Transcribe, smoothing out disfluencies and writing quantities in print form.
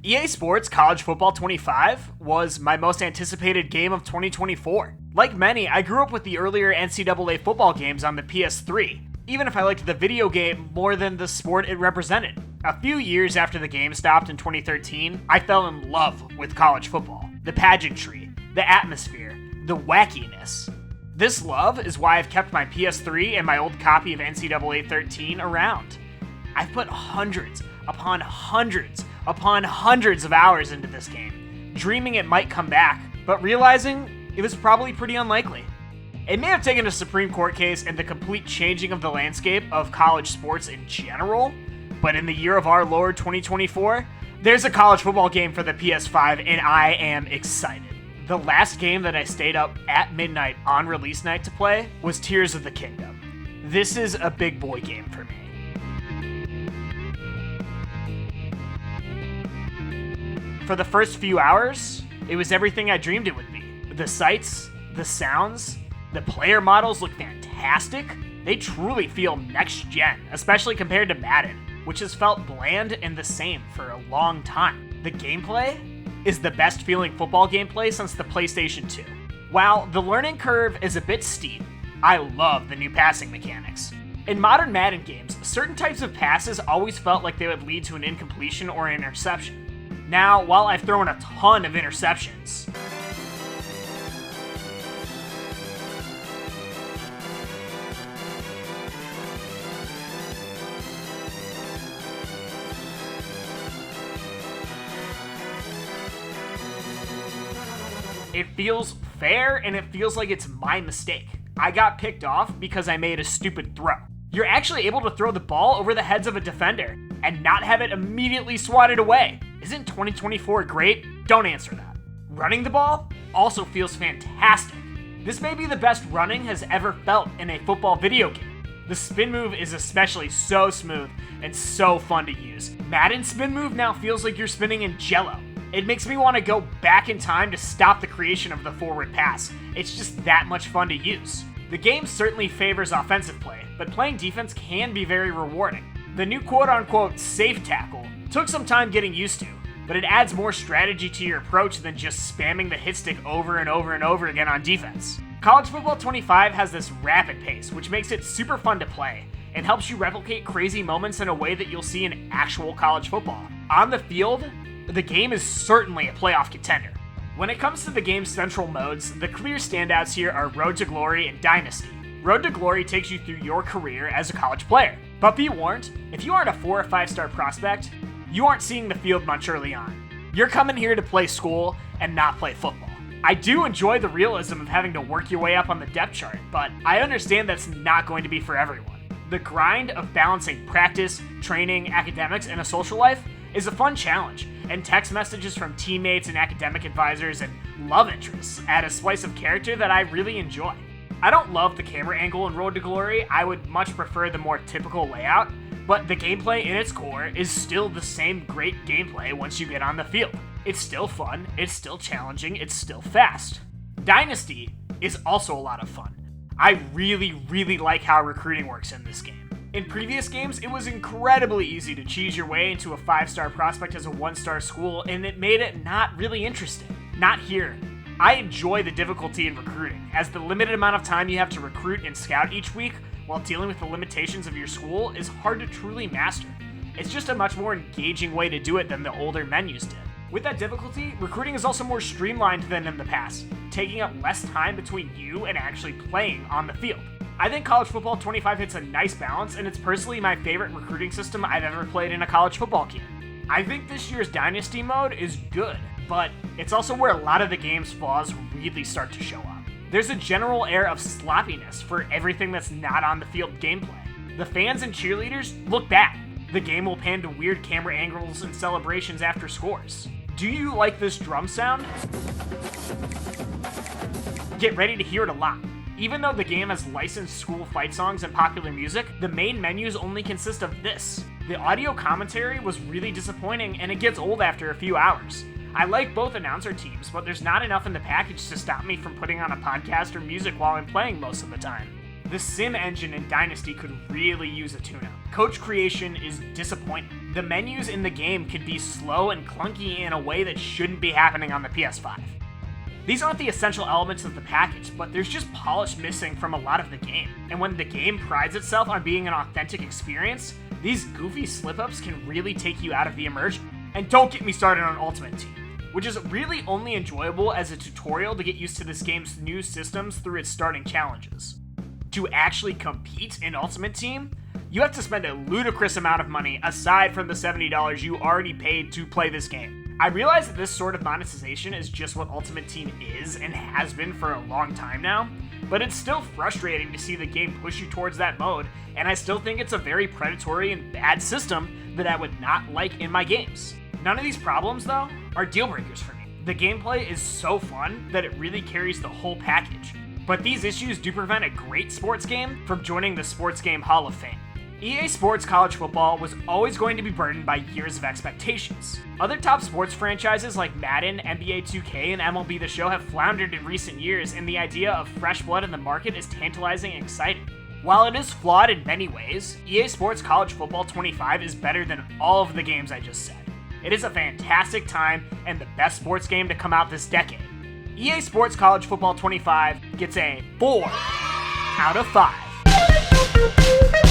EA Sports College Football 25 was my most anticipated game of 2024. Like many, I grew up with the earlier NCAA football games on the PS3, even if I liked the video game more than the sport it represented. A few years after the game stopped in 2013, I fell in love with college football. The pageantry, the atmosphere, the wackiness. This love is why I've kept my PS3 and my old copy of NCAA 13 around. I've put hundreds upon hundreds upon hundreds of hours into this game, dreaming it might come back, but realizing it was probably pretty unlikely. It may have taken a Supreme Court case and the complete changing of the landscape of college sports in general, but in the year of our Lord 2024, there's a college football game for the PS5 and I am excited. The last game that I stayed up at midnight on release night to play was Tears of the Kingdom. This is a big boy game for me. For the first few hours, it was everything I dreamed it would be. The sights, the sounds, the player models look fantastic. They truly feel next gen, especially compared to Madden, which has felt bland and the same for a long time. The gameplay is the best feeling football gameplay since the PlayStation 2. While the learning curve is a bit steep, I love the new passing mechanics. In modern Madden games, certain types of passes always felt like they would lead to an incompletion or an interception. Now, while I've thrown a ton of interceptions, it feels fair and it feels like it's my mistake. I got picked off because I made a stupid throw. You're actually able to throw the ball over the heads of a defender and not have it immediately swatted away. Isn't 2024 great? Don't answer that. Running the ball also feels fantastic. This may be the best running has ever felt in a football video game. The spin move is especially so smooth and so fun to use. Madden's spin move now feels like you're spinning in Jell-O. It makes me want to go back in time to stop the creation of the forward pass. It's just that much fun to use. The game certainly favors offensive play, but playing defense can be very rewarding. The new quote-unquote safe tackle took some time getting used to, but it adds more strategy to your approach than just spamming the hit stick over and over and over again on defense. College Football 25 has this rapid pace, which makes it super fun to play, and helps you replicate crazy moments in a way that you'll see in actual college football. On the field, the game is certainly a playoff contender. When it comes to the game's central modes, the clear standouts here are Road to Glory and Dynasty. Road to Glory takes you through your career as a college player. But be warned, if you aren't a 4 or 5 star prospect, you aren't seeing the field much early on. You're coming here to play school and not play football. I do enjoy the realism of having to work your way up on the depth chart, but I understand that's not going to be for everyone. The grind of balancing practice, training, academics, and a social life is a fun challenge, and text messages from teammates and academic advisors and love interests add a slice of character that I really enjoy. I don't love the camera angle in Road to Glory. I would much prefer the more typical layout, but the gameplay in its core is still the same great gameplay once you get on the field. It's still fun, it's still challenging, it's still fast. Dynasty is also a lot of fun. I really like how recruiting works in this game. In previous games, it was incredibly easy to cheese your way into a 5-star prospect as a 1-star school, and it made it not really interesting. Not here. I enjoy the difficulty in recruiting, as the limited amount of time you have to recruit and scout each week while dealing with the limitations of your school is hard to truly master. It's just a much more engaging way to do it than the older menus did. With that difficulty, recruiting is also more streamlined than in the past, taking up less time between you and actually playing on the field. I think College Football 25 hits a nice balance, and it's personally my favorite recruiting system I've ever played in a college football game. I think this year's Dynasty mode is good, but it's also where a lot of the game's flaws really start to show up. There's a general air of sloppiness for everything that's not on the field gameplay. The fans and cheerleaders look bad. The game will pan to weird camera angles and celebrations after scores. Do you like this drum sound? Get ready to hear it a lot. Even though the game has licensed school fight songs and popular music, the main menus only consist of this. The audio commentary was really disappointing, and it gets old after a few hours. I like both announcer teams, but there's not enough in the package to stop me from putting on a podcast or music while I'm playing most of the time. The sim engine in Dynasty could really use a tune-up. Coach creation is disappointing. The menus in the game can be slow and clunky in a way that shouldn't be happening on the PS5. These aren't the essential elements of the package, but there's just polish missing from a lot of the game. And when the game prides itself on being an authentic experience, these goofy slip-ups can really take you out of the immersion. And don't get me started on Ultimate Team, which is really only enjoyable as a tutorial to get used to this game's new systems through its starting challenges. To actually compete in Ultimate Team, you have to spend a ludicrous amount of money aside from the $70 you already paid to play this game. I realize that this sort of monetization is just what Ultimate Team is and has been for a long time now, but it's still frustrating to see the game push you towards that mode, and I still think it's a very predatory and bad system that I would not like in my games. None of these problems, though, are deal breakers for me. The gameplay is so fun that it really carries the whole package, but these issues do prevent a great sports game from joining the Sports Game Hall of Fame. EA Sports College Football was always going to be burdened by years of expectations. Other top sports franchises like Madden, NBA 2K, and MLB The Show have floundered in recent years, and the idea of fresh blood in the market is tantalizing and exciting. While it is flawed in many ways, EA Sports College Football 25 is better than all of the games I just said. It is a fantastic time and the best sports game to come out this decade. EA Sports College Football 25 gets a 4 out of 5.